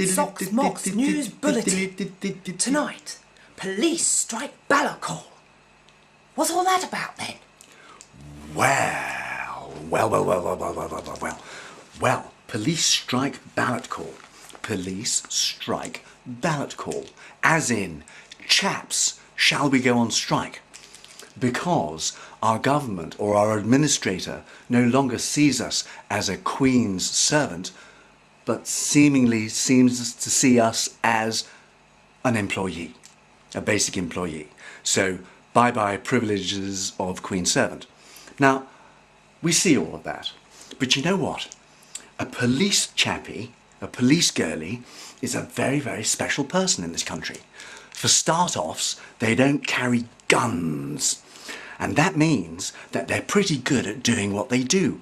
Socks Mox News Bulletin. Tonight, police strike ballot call. What's all that about then? Well, police strike ballot call. Police strike ballot call. As in, chaps, shall we go on strike? Because our government or our administrator no longer sees us as a Queen's servant, but seemingly seems to see us as an employee, a basic employee. So bye-bye privileges of Queen's servant. Now, we see all of that. But you know what? A police chappie, a police girlie, is a very, very special person in this country. For start-offs, they don't carry guns. And that means that they're pretty good at doing what they do.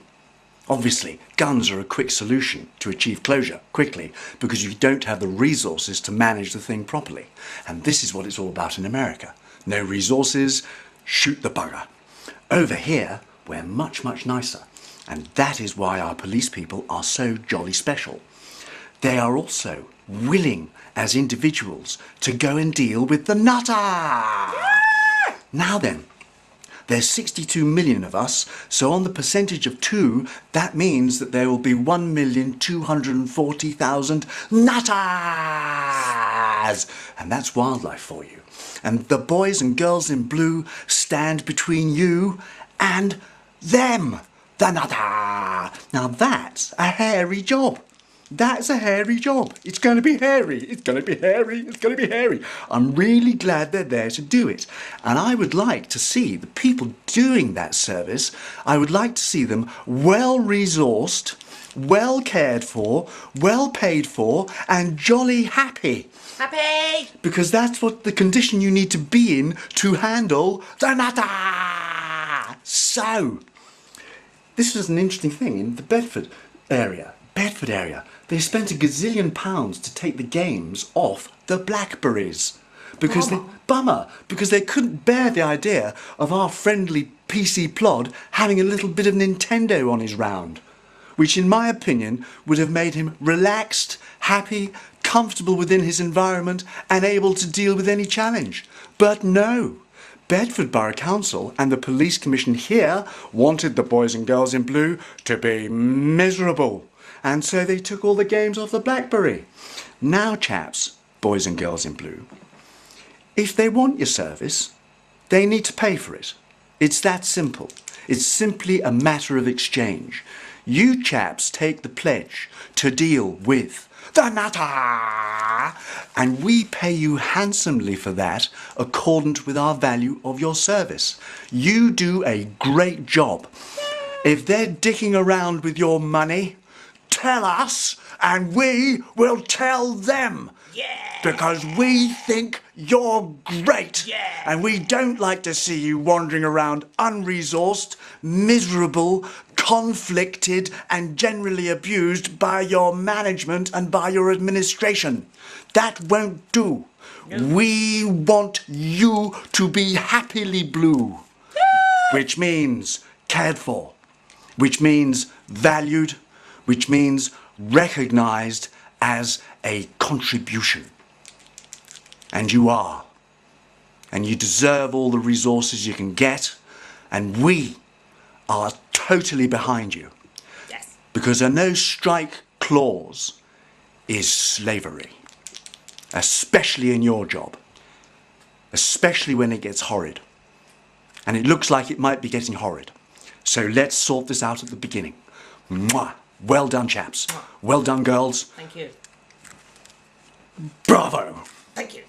Obviously, guns are a quick solution to achieve closure quickly because you don't have the resources to manage the thing properly. And this is what it's all about in America. No resources, shoot the bugger. Over here, we're much, much nicer. And that is why our police people are so jolly special. They are also willing as individuals to go and deal with the nutter. Yeah! Now then, there's 62 million of us, so on the percentage of 2, that means that there will be 1,240,000 nutters! And that's wildlife for you. And the boys and girls in blue stand between you and them, the nutter. Now that's a hairy job. That's a hairy job. It's going to be hairy. It's going to be hairy. It's going to be hairy. I'm really glad they're there to do it. And I would like to see the people doing that service, I would like to see them well-resourced, well cared for, well paid for, and jolly happy. Happy! Because that's what the condition you need to be in to handle the nutter. So, this was an interesting thing in the Bedford area. They spent £1 gazillion to take the games off the Blackberries. Because they couldn't bear the idea of our friendly PC plod having a little bit of Nintendo on his round. Which in my opinion would have made him relaxed, happy, comfortable within his environment and able to deal with any challenge. But no. Bedford Borough Council and the Police Commission here wanted the boys and girls in blue to be miserable. And so they took all the games off the BlackBerry. Now, chaps, boys and girls in blue, if they want your service, they need to pay for it. It's that simple. It's simply a matter of exchange. You chaps take the pledge to deal with the nutter, and we pay you handsomely for that, accordant with our value of your service. You do a great job. If they're dicking around with your money, tell us and we will tell them. Yeah! Because we think you're great. Yeah! And we don't like to see you wandering around unresourced, miserable, conflicted and generally abused by your management and by your administration. That won't do. No. We want you to be happily blue. Which means cared for. Which means valued. Which means recognised as a contribution. And you are. And you deserve all the resources you can get. And we are totally behind you. Yes. Because a no strike clause is slavery. Especially in your job. Especially when it gets horrid. And it looks like it might be getting horrid. So let's sort this out at the beginning. Mwah! Well done, chaps. Well done, girls. Thank you. Bravo. Thank you.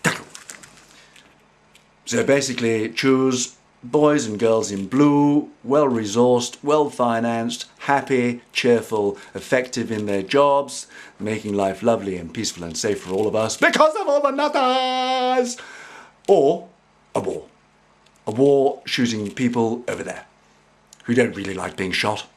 So basically, choose boys and girls in blue, well-resourced, well-financed, happy, cheerful, effective in their jobs, making life lovely and peaceful and safe for all of us because of all the nutters. Or a war. A war shooting people over there who don't really like being shot.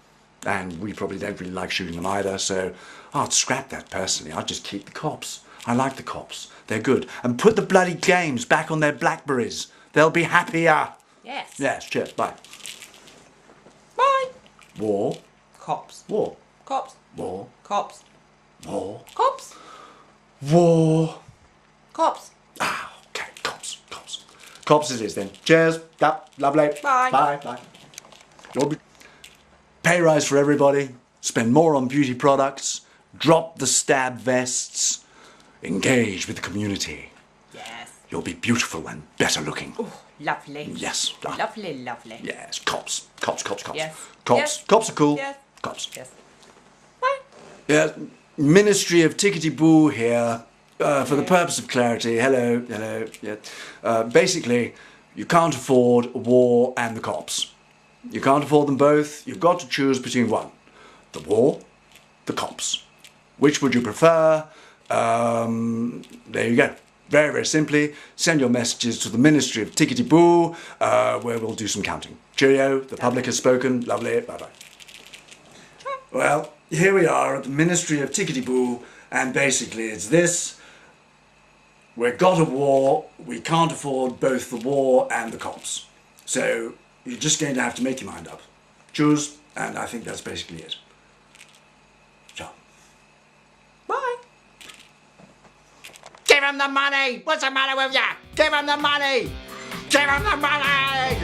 And we probably don't really like shooting them either, so I'd scrap that personally. I'd just keep the cops. I like the cops. They're good. And put the bloody games back on their Blackberries. They'll be happier. Yes. Yes, cheers. Bye. Bye. War. Cops. War. Cops. War. Cops. War. Cops. War. Cops. Ah, okay, cops, cops. Cops it is then. Cheers. Yep, lovely. Bye. Bye, bye. Pay rise for everybody. Spend more on beauty products. Drop the stab vests. Engage with the community. Yes. You'll be beautiful and better looking. Oh, lovely. Yes. Lovely, lovely. Yes, cops. Cops, cops, cops. Yes. Cops. Yes. Cops are cool. Yes. Cops. Yes. Bye. Yeah, Ministry of Tickety Boo here. For the purpose of clarity, hello. Yeah. Basically, you can't afford war and the cops. You can't afford them both. You've got to choose between one. The war, the cops. Which would you prefer? There you go. Very, very simply, send your messages to the Ministry of Tickety Boo, where we'll do some counting. Cheerio, the public has spoken. Lovely, bye-bye. Well, here we are at the Ministry of Tickety Boo, and basically it's this. We've got a war, we can't afford both the war and the cops. So you're just going to have to make your mind up. Choose, and I think that's basically it. Ciao. Bye. Give him the money! What's the matter with ya? Give him the money! Give him the money!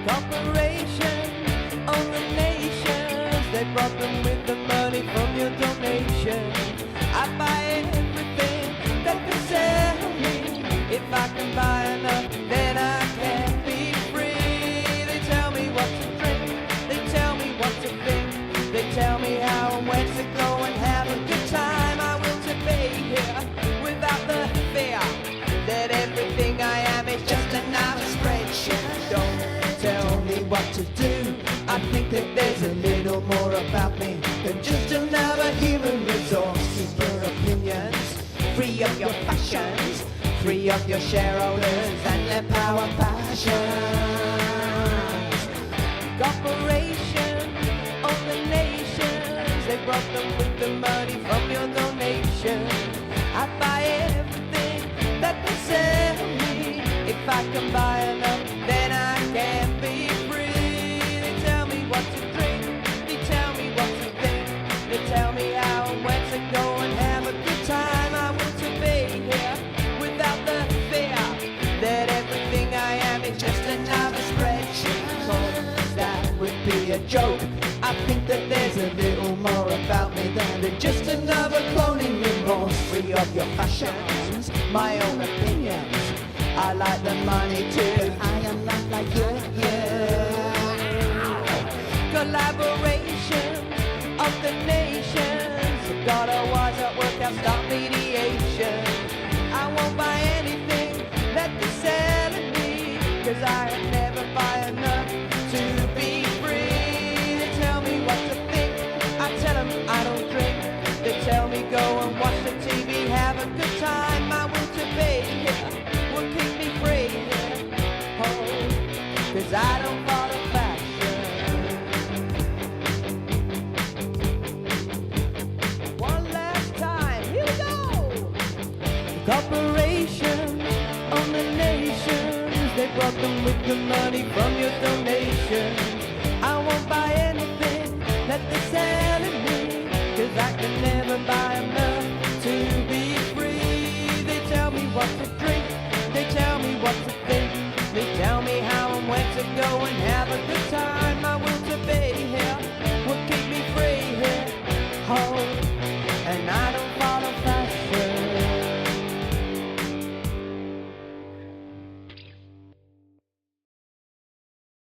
Corporation on the nations, they brought them with the money from your donation. I buy everything that they sell me. If I can buy enough, then I can be free. They tell me what to drink, they tell me what to think, they tell me how and where to go and have a good time. I will to be here without the fear that everything I am is just another spreadsheet. Don't tell me what to do. I think that there's a little more about me than just another human resource. Keep your opinions free of your fashions, free of your shareholders and their power passions. Corporation of the nations, they brought them with the money from your donation. I buy everything that they sell me. If I can buy enough, then I can be free. They tell me what to drink, they tell me what to think, they tell me how and where to go and have a good time. I want to be here without the fear that everything I am is just another spreadsheet. Cause that would be a joke. I think that there's a little more about me than just another cloning remorse. Free of your fashions, my own opinions. I like the money too. I am not like you. Collaboration of the nations. God, a wise at work, I'll start mediation. I won't buy anything that they're selling me, cause I never buy enough to be free. They tell me what to think, I tell them I don't drink. They tell me go and watch the TV, have a good time. I want to be here, will keep me free. Oh, cause I don't follow fashion. One last time, here we go. Corporation on the nations, they brought them with the money from your donation. I won't buy anything that they're selling me, cause I can never buy enough to be free. They tell me what to drink, they tell me what to think, they tell me how and where to go and have a good time.